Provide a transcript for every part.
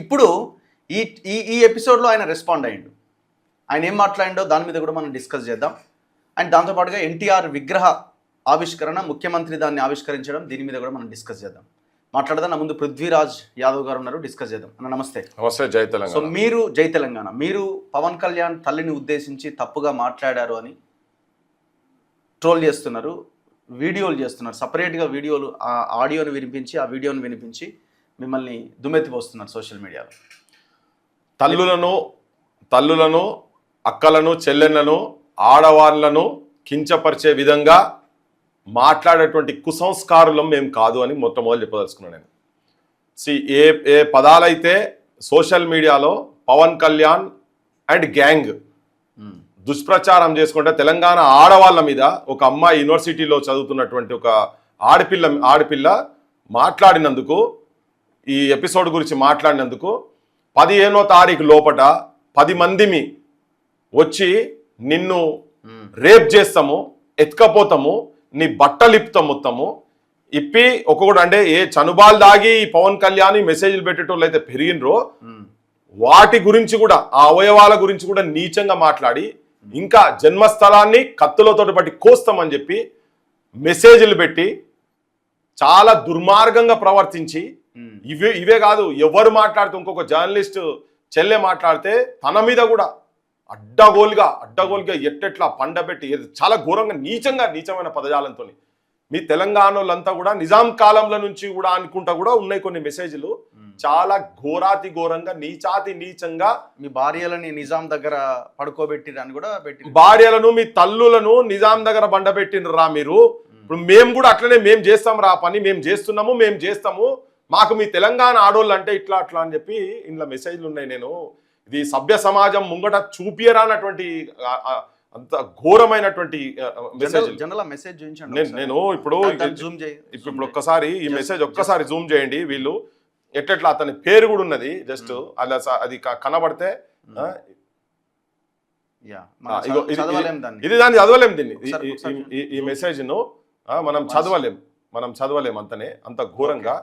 ఇప్పుడు ఈ ఈ ఈ ఎపిసోడ్లో ఆయన రెస్పాండ్ అయ్యిండు. ఆయన ఏం మాట్లాడిండో దాని మీద కూడా మనం డిస్కస్ చేద్దాం. అండ్ దాంతోపాటుగా ఎన్టీఆర్ విగ్రహ ఆవిష్కరణ, ముఖ్యమంత్రి దాన్ని ఆవిష్కరించడం, దీని మీద కూడా మనం డిస్కస్ చేద్దాం. మాట్లాడదాం. నా ముందు పృథ్వీరాజ్ యాదవ్ గారు ఉన్నారు, డిస్కస్ చేద్దాం. అన్న నమస్తే. నమస్తే. జై తెలంగాణ. సో మీరు జై తెలంగాణ, మీరు పవన్ కళ్యాణ్ తల్లిని ఉద్దేశించి తప్పుగా మాట్లాడారు అని ట్రోల్ చేస్తున్నారు, వీడియోలు చేస్తున్నారు, సపరేట్గా వీడియోలు, ఆ ఆడియోని వినిపించి, ఆ వీడియోని వినిపించి మిమ్మల్ని దుమ్మెత్తిపోస్తున్నారు సోషల్ మీడియాలో. తల్లులను అక్కలను చెల్లెళ్లను ఆడవాళ్లను కించపరిచే విధంగా మాట్లాడేటువంటి కుసంస్కారులం మేము కాదు అని మొట్టమొదటి చెప్పదలుచుకున్నాను నేను. ఏ పదాలైతే సోషల్ మీడియాలో పవన్ కళ్యాణ్ అండ్ గ్యాంగ్ దుష్ప్రచారం చేసుకుంటే తెలంగాణ ఆడవాళ్ళ మీద, ఒక అమ్మాయి యూనివర్సిటీలో చదువుతున్నటువంటి ఒక ఆడపిల్ల మాట్లాడినందుకు, ఈ ఎపిసోడ్ గురించి మాట్లాడినందుకు 15వ తారీఖు లోపట 10 మందిమి వచ్చి నిన్ను రేప్ చేస్తాము, ఎత్తుకపోతాము, నీ బట్టలు ఇప్పుతాము, మొత్తము ఇప్పి ఒక్కొక్కటి, అంటే ఏ చనుబాలు దాగి పవన్ కళ్యాణ్ మెసేజ్లు పెట్టేటోళ్ళు అయితే పెరిగినరో వాటి గురించి కూడా, ఆ అవయవాల గురించి కూడా నీచంగా మాట్లాడి, ఇంకా జన్మస్థలాన్ని కత్తులతో బట్టి కోస్తామని చెప్పి మెసేజ్లు పెట్టి చాలా దుర్మార్గంగా ప్రవర్తించి, ఇవే కాదు, ఎవరు మాట్లాడితే, ఇంకొక జర్నలిస్ట్ చెల్లె మాట్లాడితే తన మీద కూడా అడ్డగోలుగా ఎట్టెట్లా పండబెట్టి చాలా ఘోరంగా నీచమైన పదజాలంతో మీ తెలంగాణ వాళ్ళంతా కూడా నిజాం కాలంలో నుంచి కూడా అనుకుంటా కూడా ఉన్నాయి కొన్ని మెసేజ్లు. చాలా ఘోరాతి ఘోరంగా నీచంగా మీ భార్యలని నిజాం దగ్గర పడుకోబెట్టిరని కూడా పెట్టి, భార్యలను మీ తల్లులను నిజాం దగ్గర బండబెట్టినరా మీరు. ఇప్పుడు మేము కూడా అట్లనే మేము చేస్తాం రా పని, మేము చేస్తాము, మాకు మీ తెలంగాణ ఆడోళ్ళు అంటే ఇట్లా అట్లా అని చెప్పి ఇంట్లో మెసేజ్లు ఉన్నాయి. నేను ఇది సభ్య సమాజం ముంగట చూపియరా అన్నటువంటి అంత ఘోరమైనటువంటి మెసేజ్ నేను ఇప్పుడు ఒక్కసారి ఈ మెసేజ్ ఒక్కసారి జూమ్ చేయండి. వీళ్ళు ఎట్లా అతని పేరు కూడా ఉన్నది, జస్ట్ అలా అది కనబడితే ఇది దాన్ని చదవలేం, దీన్ని ఈ మెసేజ్ ను మనం చదవలేం అంతనే, అంత ఘోరంగా.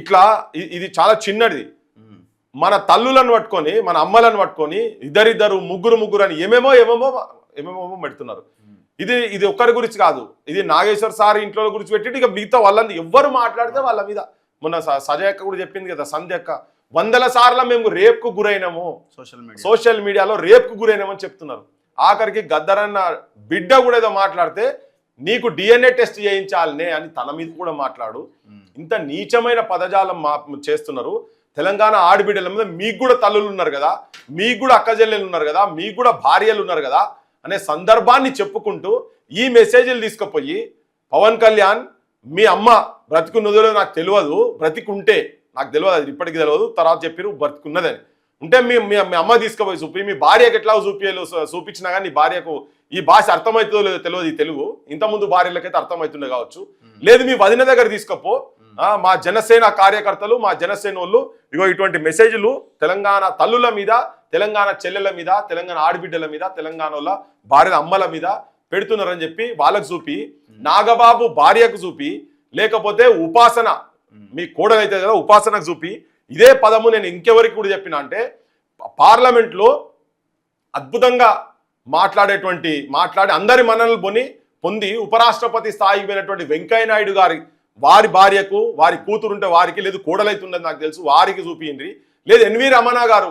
ఇట్లా ఇది చాలా చిన్నది. మన తల్లులను పట్టుకొని, మన అమ్మలను పట్టుకొని ఇద్దరిద్దరు ముగ్గురు అని ఏమేమో పెడుతున్నారు. ఇది ఒక్కరి గురించి కాదు, ఇది నాగేశ్వర్ సార్ ఇంట్లో గురించి పెట్టి ఇక మిగతా వాళ్ళని ఎవరు మాట్లాడితే వాళ్ళ మీద. మొన్న సజయ్ అక్క కూడా చెప్పింది కదా, సంధ్య అక్క, 100 సార్లు మేము రేప్కు గురైనాము, సోషల్ మీడియాలో రేప్కు గురైనామని చెప్తున్నారు. ఆఖరికి గద్దరన్న బిడ్డ కూడా ఏదో మాట్లాడితే నీకు DNA టెస్ట్ చేయించాలనే అని తన మీద కూడా మాట్లాడు. ఇంత నీచమైన పదజాలం చేస్తున్నారు. తెలంగాణ ఆడబిడ్డల మీద మీకు కూడా తల్లులు ఉన్నారు కదా, మీకు కూడా అక్కజెల్లెలు ఉన్నారు కదా, మీకు కూడా భార్యలు ఉన్నారు కదా అనే సందర్భాన్ని చెప్పుకుంటూ ఈ మెసేజ్లు తీసుకుపోయి, పవన్ కళ్యాణ్ మీ అమ్మ బ్రతికున్నదో నాకు తెలియదు, బ్రతికుంటే నాకు తెలియదు, అది ఇప్పటికీ తెలియదు, తర్వాత చెప్పారు బ్రతికున్నదని. ఉంటే మీ అమ్మ తీసుకుపోయి చూపి, మీ భార్యకు ఎట్లా చూపించినా కానీ నీ భార్యకు ఈ భాష అర్థమవుతుందో లేదో తెలియదు, ఈ తెలుగు ఇంతకుముందు భార్యలకైతే అర్థమవుతుండే కావచ్చు. లేదు మీ వదిన దగ్గర తీసుకపో, మా జనసేన కార్యకర్తలు, మా జనసేన వాళ్ళు ఇగో ఇటువంటి మెసేజ్లు తెలంగాణ తల్లుల మీద, తెలంగాణ చెల్లెల మీద, తెలంగాణ ఆడబిడ్డల మీద, తెలంగాణ వాళ్ళ భార్యల అమ్మల మీద పెడుతున్నారని చెప్పి వాళ్ళకు చూపి, నాగబాబు భార్యకు చూపి, లేకపోతే ఉపాసన మీ కోడలైతే కదా ఉపాసనకు చూపి, ఇదే పదము నేను ఇంకెవరికి కూడా చెప్పిన అంటే, పార్లమెంట్లో అద్భుతంగా మాట్లాడి అందరి మన్ననలు పొంది ఉపరాష్ట్రపతి స్థాయికి పోయినటువంటి వెంకయ్య నాయుడు గారి వారి భార్యకు, వారి కూతురుంటే వారికి, లేదు కోడలైతుండదు నాకు తెలుసు, వారికి చూపించండి. లేదు ఎన్వి రమణ గారు,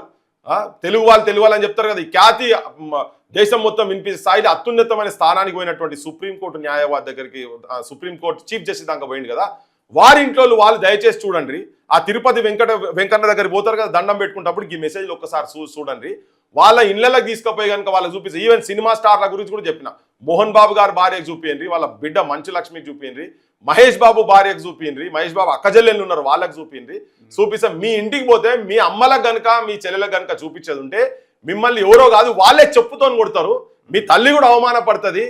తెలుగు వాళ్ళు అని చెప్తారు కదా, ఈ ఖ్యాతి దేశం మొత్తం వినిపించే స్థాయిలో అత్యున్నతమైన స్థానానికి పోయినటువంటి సుప్రీంకోర్టు న్యాయవాది దగ్గరికి, సుప్రీంకోర్టు చీఫ్ జస్టిస్ దాకా పోయింది కదా, వారి ఇంట్లో వాళ్ళు దయచేసి చూడండి. ఆ తిరుపతి వెంకన్న దగ్గరికి పోతారు కదా దండం పెట్టుకుంటప్పుడు ఈ మెసేజ్లు ఒక్కసారి చూడండి. వాళ్ళ ఇళ్లకి తీసుకుపోయి కనుక వాళ్ళకి చూపిస్తే, ఈవెన్ సినిమా స్టార్ల గురించి కూడా చెప్పిన, మోహన్ బాబు గారు భార్యకు చూపించండి, వాళ్ళ బిడ్డ మంచు లక్ష్మికి చూపించండి, మహేష్ బాబు భార్యకు చూపించండి, మహేష్ బాబు అక్కజెల్లెళ్ళు ఉన్నారు వాళ్ళకి చూపిస్తే, మీ ఇంటికి పోతే మీ అమ్మలకు గనుక మీ చెల్లెలకు గనుక చూపించేది ఉంటే మిమ్మల్ని ఎవరో కాదు వాళ్ళే చెప్పుతో కొడతారు. మీ తల్లి కూడా అవమానపడుతుంది,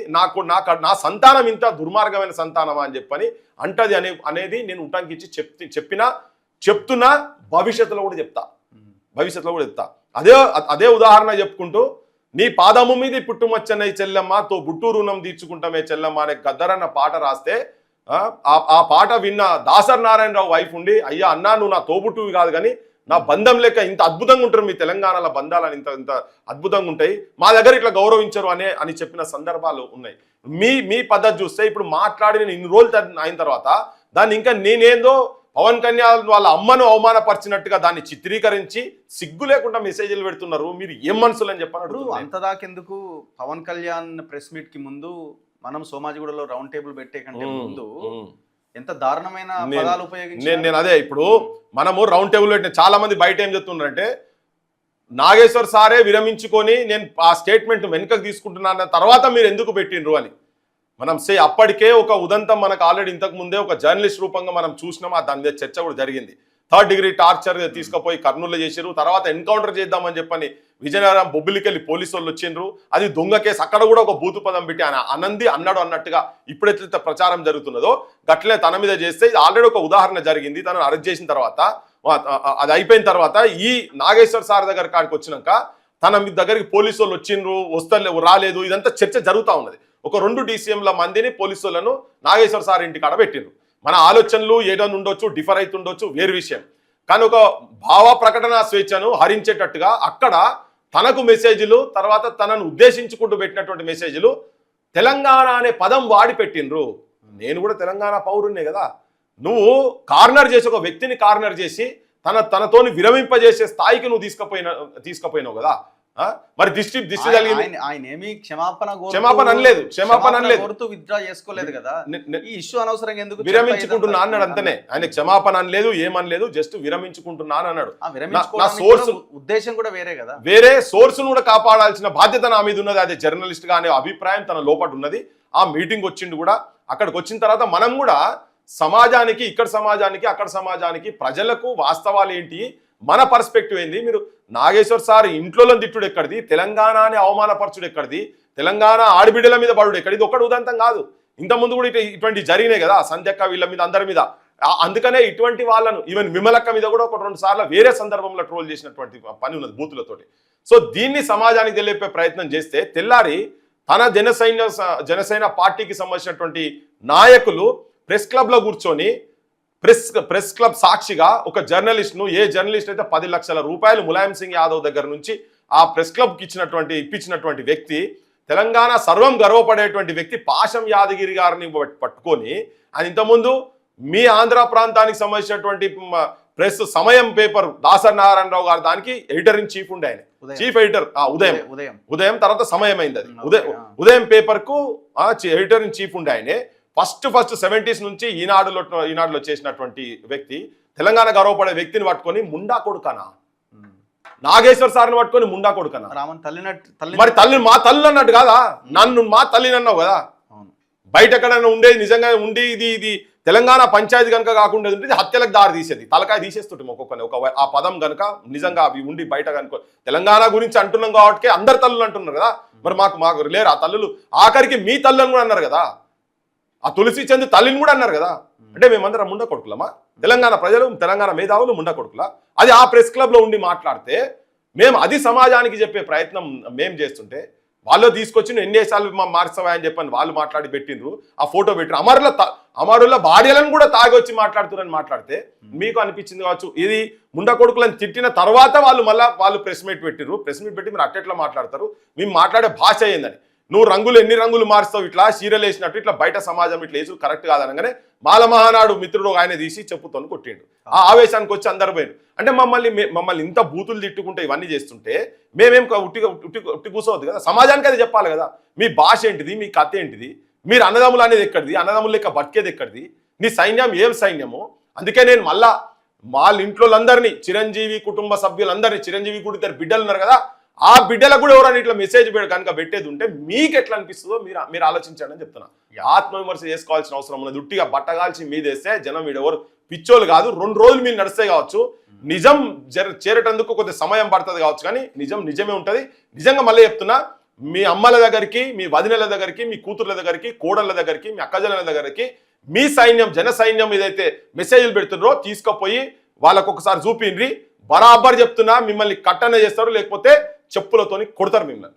నా సంతానం ఇంత దుర్మార్గమైన సంతానమా అని చెప్పని అంటది అనేది నేను ఉటంకిచ్చి చెప్తున్నా, భవిష్యత్తులో కూడా చెప్తా. అదే ఉదాహరణ చెప్పుకుంటూ, నీ పాదము మీద పుట్టుమచ్చన్న చెల్లెమ్మ తో బుట్టు రుణం తీర్చుకుంటామే చెల్లెమ్మ అనే గద్దరన్న పాట రాస్తే, ఆ పాట విన్న దాసర్ నారాయణరావు వైఫ్ ఉండి, అయ్యా అన్నా నువ్వు నా తోబుట్టువి కాదు కానీ నా బంధం లెక్క ఇంత అద్భుతంగా ఉంటారు మీ తెలంగాణలో బంధాలు ఇంత ఇంత అద్భుతంగా ఉంటాయి, మా దగ్గర ఇట్లా గౌరవించరు అని చెప్పిన సందర్భాలు ఉన్నాయి. మీ పద్ధతి చూస్తే ఇప్పుడు మాట్లాడి నేను ఇన్ని రోజులు అయిన తర్వాత దాన్ని ఇంకా నేనేందో పవన్ కళ్యాణ్ వాళ్ళ అమ్మను అవమానపరిచినట్టుగా దాన్ని చిత్రీకరించి సిగ్గు లేకుండా మెసేజ్లు పెడుతున్నారు. మీరు ఏం మనసులు అని చెప్పారు. అంతదాకెందుకు పవన్ కళ్యాణ్ ప్రెస్ మీట్ కి ముందు మనం సోమాజిగూడలో రౌండ్ టేబుల్ పెట్టే కంటే ముందు ఎంత దారుణమైన పదాలు ఉపయోగించారు. నేను అదే ఇప్పుడు మనము రౌండ్ టేబుల్ పెట్టిన చాలా మంది బయట ఏం చెప్తున్నారంటే నాగేశ్వర్ సారే విరమించుకొని నేను ఆ స్టేట్మెంట్ వెనుకకు తీసుకుంటున్నాను తర్వాత మీరు ఎందుకు పెట్టిండ్రు అని మనం అప్పటికే ఒక ఉదంతం మనకు ఆల్రెడీ ఇంతకు ముందే ఒక జర్నలిస్ట్ రూపంగా మనం చూసినాం. దాని మీద చర్చ కూడా జరిగింది. 3rd డిగ్రీ టార్చర్ తీసుకుపోయి కర్నూలులో చేసారు, తర్వాత ఎన్కౌంటర్ చేద్దామని చెప్పని విజయనగరం బొబ్బిలికెళ్ళి పోలీసు వాళ్ళు వచ్చిండ్రు. అది దొంగ కేసు, అక్కడ కూడా ఒక బూతు పదం పెట్టి ఆయన అనంది అన్నాడు అన్నట్టుగా ఇప్పుడైతే ప్రచారం జరుగుతున్నదో గట్లనే తన మీద చేస్తే ఇది ఆల్రెడీ ఒక ఉదాహరణ జరిగింది. తనను అరెస్ట్ చేసిన తర్వాత అది అయిపోయిన తర్వాత ఈ నాగేశ్వర్ సార్ దగ్గర కాడికి వచ్చినాక తన మీ దగ్గరికి పోలీసు వాళ్ళు వచ్చిండ్రు, రాలేదు, ఇదంతా చర్చ జరుగుతూ ఉన్నది. ఒక 2 DCMల మందిని పోలీసు వాళ్ళను నాగేశ్వర్ సార్ ఇంటి కాడ పెట్టిండ్రు. మన ఆలోచనలు ఏదైనా ఉండొచ్చు, డిఫర్ అవుతుండొచ్చు, వేరు విషయం. కానీ ఒక భావ ప్రకటన స్వేచ్ఛను హరించేటట్టుగా అక్కడ తనకు మెసేజ్లు, తర్వాత తనను ఉద్దేశించుకుంటూ పెట్టినటువంటి మెసేజ్లు తెలంగాణ అనే పదం వాడి పెట్టిండ్రు. నేను కూడా తెలంగాణ పౌరున్నే కదా, నువ్వు కార్నర్ చేసి ఒక వ్యక్తిని కార్నర్ చేసి తనతోని విరమింపజేసే స్థాయికి నువ్వు తీసుకుపోయినావు కదా. మరి దిష్టి కలిగింది. ఆయన ఏమి క్షమాపణ అనలేదు, విత్డ్రా చేసుకోలేదు కదా. ఈ ఇష్యూ అనవసరంగా ఎందుకు విరమించుకుంటున్నా అన్నాడు అంతనే. ఆయన క్షమాపణ అనలేదు, ఏమనలేదు, జస్ట్ విరమించుకుంటున్నా అన్నాడు. నా సోర్స్ ఉద్దేశం కూడా వేరే కదా, వేరే సోర్స్ కూడా కాపాడాల్సిన బాధ్యత నా మీద ఉన్నది. అదే జర్నలిస్ట్ గా అనే అభిప్రాయం తన లోపల ఉన్నది. ఆ మీటింగ్ వచ్చిండు కూడా. అక్కడికి వచ్చిన తర్వాత మనం కూడా సమాజానికి, ఇక్కడ సమాజానికి, అక్కడ సమాజానికి, ప్రజలకు వాస్తవాలు ఏంటి, మన పర్స్పెక్టివ్ ఏంది. మీరు నాగేశ్వర్ సార్ ఇంట్లో తిట్టుడు ఎక్కడిది, తెలంగాణ అని అవమానపరచుడు ఎక్కడిది, తెలంగాణ ఆడబిడ్డల మీద పడుడు ఎక్కడిది. ఒకటి ఉదంతం కాదు, ఇంతకుముందు కూడా ఇటువంటి జరిగినాయి కదా సంధ్యక్క వీళ్ళ మీద, అందరి మీద. అందుకనే ఇటువంటి వాళ్ళను ఈవెన్ విమలక్క మీద కూడా 1-2 సార్లు వేరే సందర్భంలో ట్రోల్ చేసినటువంటి పని ఉన్నది బూతులతోటి. సో దీన్ని సమాజానికి తెలిపే ప్రయత్నం చేస్తే తెల్లారి తన జనసేన పార్టీకి సంబంధించినటువంటి నాయకులు ప్రెస్ క్లబ్లో కూర్చొని ప్రెస్ క్లబ్ సాక్షిగా ఒక జర్నలిస్ట్ను, ఏ జర్నలిస్ట్ అయితే 10 లక్షల రూపాయలు ములాయం సింగ్ యాదవ్ దగ్గర నుంచి ఆ ప్రెస్ క్లబ్కి ఇప్పించినటువంటి వ్యక్తి, తెలంగాణ సర్వం గర్వపడేటువంటి వ్యక్తి పాశం యాదగిరి గారిని పట్టుకొని ఆయన ఇంతకుముందు మీ ఆంధ్ర ప్రాంతానికి సంబంధించినటువంటి ప్రెస్ సమయం పేపర్ దాసరి నారాయణరావు గారు దానికి ఎడిటర్ ఇన్ చీఫ్ ఉండే, ఆయన చీఫ్ ఎడిటర్ ఉదయం తర్వాత సమయం అయింది. అది ఉదయం పేపర్ కు ఎడిటర్ ఇన్ చీఫ్ ఉండే ఆయనే. ఫస్ట్ 70s నుంచి ఈనాడులో చేసినటువంటి వ్యక్తి, తెలంగాణ గర్వపడే వ్యక్తిని పట్టుకొని ముండా కొడుకనా, నాగేశ్వర్ సార్ని పట్టుకొని ముండా కొడుకనా. మరి మా తల్లి అన్నట్టు కాదా, నన్ను మా తల్లిని అన్నావు కదా. బయట ఎక్కడైనా ఉండేది నిజంగా ఉండి ఇది తెలంగాణ పంచాయతీ కనుక కాకుండా ఉంటుంది, హత్యలకు దారి తీసేది, తలకాయ తీసేస్తుంటాం ఒక్కొక్కరిని. ఆ పదం కనుక నిజంగా అవి ఉండి బయట కనుక తెలంగాణ గురించి అంటున్నాం కాబట్టి అందరు తల్లులు అంటున్నారు కదా. మరి మాకు లేరు ఆ తల్లులు, ఆఖరికి మీ తల్లులను కూడా అన్నారు కదా, ఆ తులసి చంద్ తల్లిని కూడా అన్నారు కదా. అంటే మేమందరం ముండా కొడుకులమా, తెలంగాణ ప్రజలు, తెలంగాణ మేధావులు ముండా కొడుకులా? అది ఆ ప్రెస్ క్లబ్లో ఉండి మాట్లాడితే మేము అది సమాజానికి చెప్పే ప్రయత్నం మేము చేస్తుంటే వాళ్ళు తీసుకొచ్చి ఎన్నిసార్లు మార్చవా అని చెప్పని వాళ్ళు మాట్లాడి పెట్టిండ్రు. ఆ ఫోటో పెట్టిరు. అమరుల భార్యలను కూడా తాగొచ్చి మాట్లాడుతున్నారని మాట్లాడితే మీకు అనిపించింది కావచ్చు ఇది ముండా కొడుకులను తిట్టిన తర్వాత వాళ్ళు ప్రెస్ మీట్ పెట్టిరు. ప్రెస్ మీట్ పెట్టి మీరు అట్టెట్లా మాట్లాడతారు, మేము మాట్లాడే భాష ఏందని. నువ్వు ఎన్ని రంగులు మారుస్తావు, ఇట్లా సీరియల్ వేసినట్టు ఇట్లా బయట సమాజం ఇట్లా వేసు కరెక్ట్ కాదనగానే మాల మహానాడు మిత్రుడు ఆయన తీసి చెప్పుతోని కొట్టిండు. ఆ ఆవేశానికి వచ్చి అందరు పోయారు. అంటే మమ్మల్ని ఇంత బూతులు తిట్టుకుంటే ఇవన్నీ చేస్తుంటే మేమేం ఉట్టి కూర్చోవద్దు కదా, సమాజానికి అది చెప్పాలి కదా. మీ భాష ఏంటిది, మీ కథ ఏంటిది, మీరు అన్నదమ్ములు అనేది ఎక్కడిది, అన్నదమ్ములు లెక్క బతికేది ఎక్కడిది, నీ సైన్యం ఏం సైన్యము. అందుకే నేను మళ్ళా వాళ్ళ ఇంట్లో అందరినీ, చిరంజీవి కుటుంబ సభ్యులందరినీ, చిరంజీవి కూడా 2 బిడ్డలు ఉన్నారు కదా, ఆ బిడ్డలకు కూడా ఎవరైనా ఇట్లా మెసేజ్ కనుక పెట్టేది ఉంటే మీకు ఎట్లా అనిపిస్తుందో మీరు ఆలోచించండి అని చెప్తున్నా. ఆత్మవిమర్శ చేసుకోవాల్సిన అవసరం ఉన్నది. ఉట్టిగా బట్టగాల్చి మీదేస్తే జనం వీడెవరు పిచ్చోళ్ళు కాదు. 2 రోజులు మీరు నడిస్తే కావచ్చు, నిజం చేరేటందుకు కొద్ది సమయం పడుతుంది కావచ్చు, కానీ నిజమే ఉంటుంది. నిజంగా మళ్ళీ చెప్తున్నా, మీ అమ్మల దగ్గరికి, మీ వదినల దగ్గరికి, మీ కూతుర్ల దగ్గరికి, కోడళ్ళ దగ్గరికి, మీ అక్కజనుల దగ్గరికి మీ సైన్యం, జన సైన్యం ఏదైతే మెసేజ్లు పెడుతున్నారో తీసుకుపోయి వాళ్ళకు ఒకసారి చూపిండ్రి. బరాబర్ చెప్తున్నా, మిమ్మల్ని కట్టన చేస్తారు, లేకపోతే చెప్పులతోని కొడతారు మిమ్మల్ని.